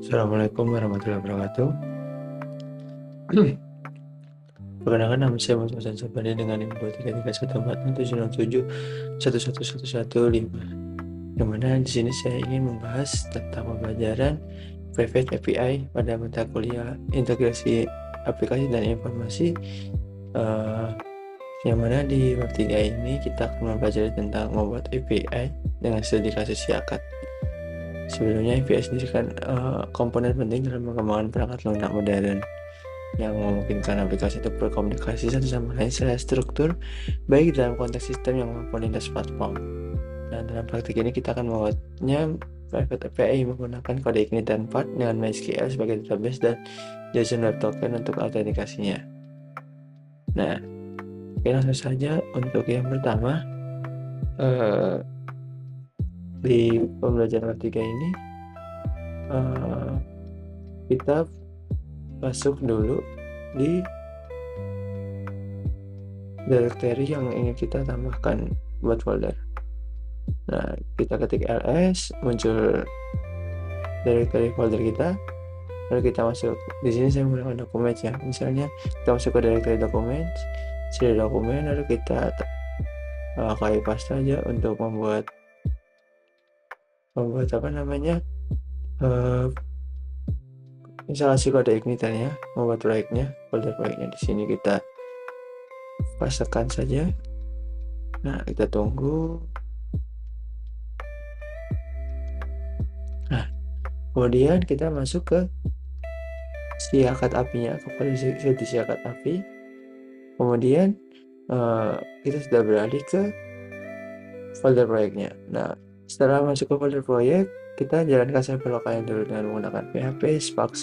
Assalamualaikum warahmatullahi wabarakatuh. Perkenalkan, nama saya Muhammad Hasan Sabani dengan info 3314677111115, yang mana di sini saya ingin membahas tentang pembelajaran Private API pada mata kuliah Integrasi Aplikasi dan Informasi, yang mana di bab 3 ini kita akan mempelajari tentang membuat API dengan studi kasus Yakat. Sebelumnya, API sendiri kan komponen penting dalam pengembangan perangkat lunak modern yang memungkinkan aplikasi untuk berkomunikasi satu sama lain secara struktur, baik dalam konteks sistem maupun lintas platform. Nah, dalam praktik ini kita akan membuatnya Private API menggunakan kode Ignite dan PART dengan MySQL sebagai database dan JSON Web Token untuk autentikasinya. Nah, langsung saja untuk yang pertama. Di pembelajaran ketiga ini kita masuk dulu di directory yang ingin kita tambahkan buat folder. Nah, kita ketik ls, muncul directory folder kita, lalu kita masuk. Di sini saya menggunakan dokumen ya. Misalnya kita masuk ke directory dokumen, cari dokumen, lalu kita copy paste aja untuk membuat instalasi kode Ignite ya, membuat proyeknya, folder proyeknya. Di sini kita pastekan saja. Nah, kita tunggu. Nah, kemudian kita masuk ke Yakat API-nya, kepada sesi Yakat API. Kemudian kita sudah beralih ke folder proyeknya. Nah, setelah masuk ke folder proyek, kita jalankan sampel lokalnya dulu dengan menggunakan PHP Spark.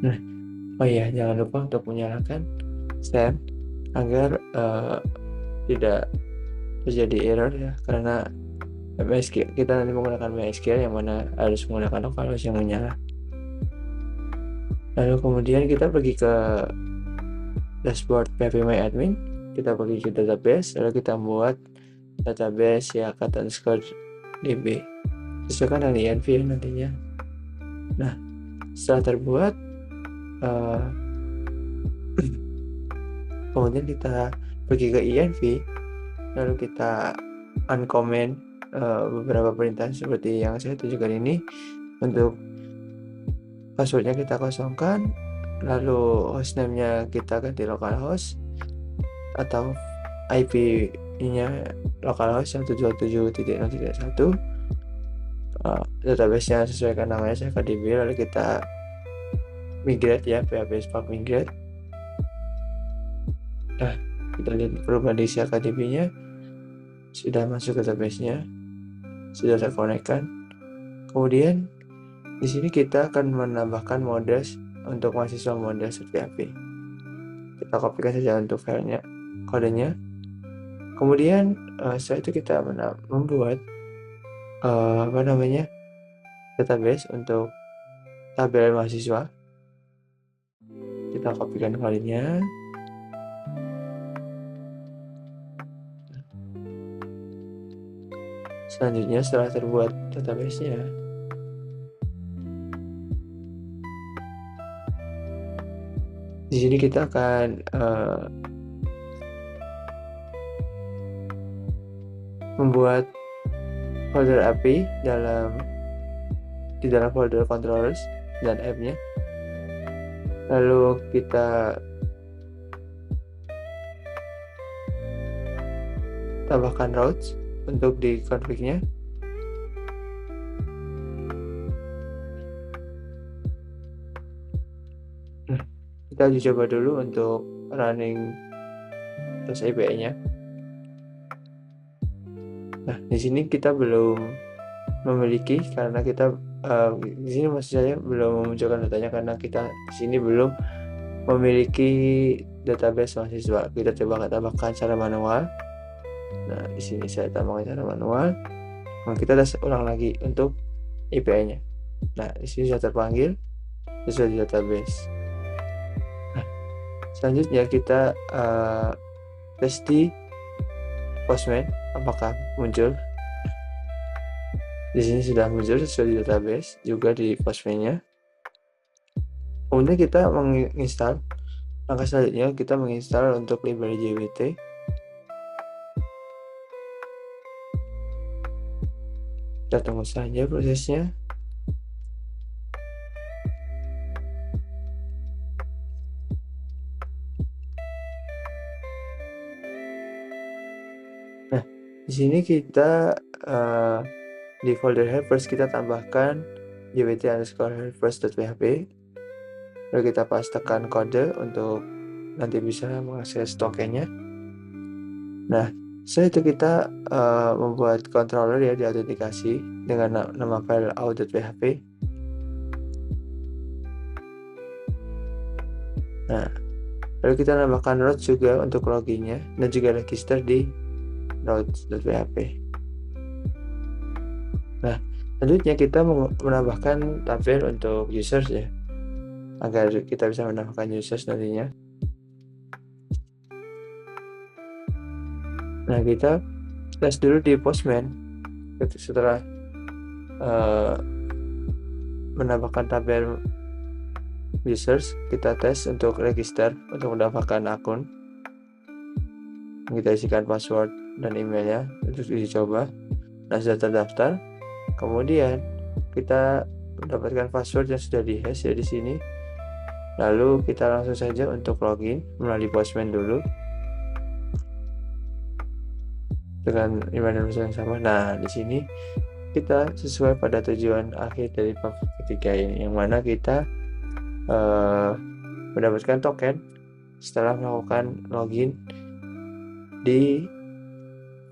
Nah, oh iya, jangan lupa untuk menyalakan send agar tidak terjadi error ya, karena MySQL kita nanti menggunakan MySQL yang mana harus menggunakan localhost yang menyala. Lalu kemudian kita pergi ke dashboard phpMyAdmin, kita pergi ke database, lalu kita membuat database yakat_db sesuaikan dengan env nantinya. Nah, setelah terbuat, kemudian kita pergi ke env, lalu kita uncomment beberapa perintah seperti yang saya tunjukkan ini. Untuk passwordnya kita kosongkan, lalu hostname-nya kita ganti localhost atau IP-nya localhost yang 727.0.1. Database-nya sesuaikan namanya CycleDB, lalu kita migrate ya, PHP Spark migrate. Nah, kita lihat perubahan di CycleDB-nya, sudah masuk ke database-nya, sudah terkonekkan. Kemudian di sini kita akan menambahkan models untuk mahasiswa models PHP. Kita kopikan saja untuk filenya, kodenya. Kemudian setelah itu kita membuat database untuk tabel mahasiswa. Kita kopikan filenya. Selanjutnya, setelah terbuat database-nya, di sini kita akan membuat folder API di dalam folder controllers dan app-nya. Lalu kita tambahkan routes untuk di config-nya. Kita uji coba dulu untuk running terus API-nya. Nah, di sini kita belum memiliki, karena kita di sini maksud saya belum memunculkan datanya karena kita di sini belum memiliki database mahasiswa. Kita coba tambahkan secara manual. Nah, di sini saya tambahkan secara manual. Nah, kita ulang lagi untuk API-nya. Nah, di sini sudah terpanggil sesuai di database. Nah, selanjutnya kita tes di Postman apakah muncul. Di sini sudah muncul sesuai di database, juga di Postman-nya. Kemudian kita menginstal. Langkah selanjutnya kita menginstal untuk library JWT. Kita tunggu saja prosesnya. Nah, di sini kita di folder helpers kita tambahkan jwt_helpers.php. Lalu kita pastekan kode untuk nanti bisa mengakses tokennya. Nah, setelah itu kita membuat controller ya, diautentikasi dengan nama file out.php. Nah, lalu kita nambahkan routes juga untuk loginnya dan juga register di routes.php. Nah, selanjutnya kita menambahkan tabel untuk users ya, agar kita bisa menambahkan users nantinya. Nah, kita tes dulu di Postman. Setelah menambahkan tabel users, kita tes untuk register untuk mendapatkan akun. Kita isikan password dan emailnya untuk dicoba. Nah, sudah terdaftar. Kemudian kita mendapatkan password yang sudah dihash ya di sini. Lalu kita langsung saja untuk login melalui Postman dulu dengan email dan password yang sama. Nah, di sini kita sesuai pada tujuan akhir dari bab ketiga ini, yang mana kita mendapatkan token setelah melakukan login di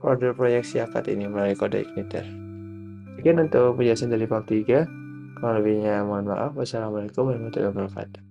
folder proyek Siakat ini melalui kode igniter. Sekian untuk penjelasan dari bab 3. Kalau lebihnya mohon maaf. Wassalamualaikum warahmatullahi wabarakatuh.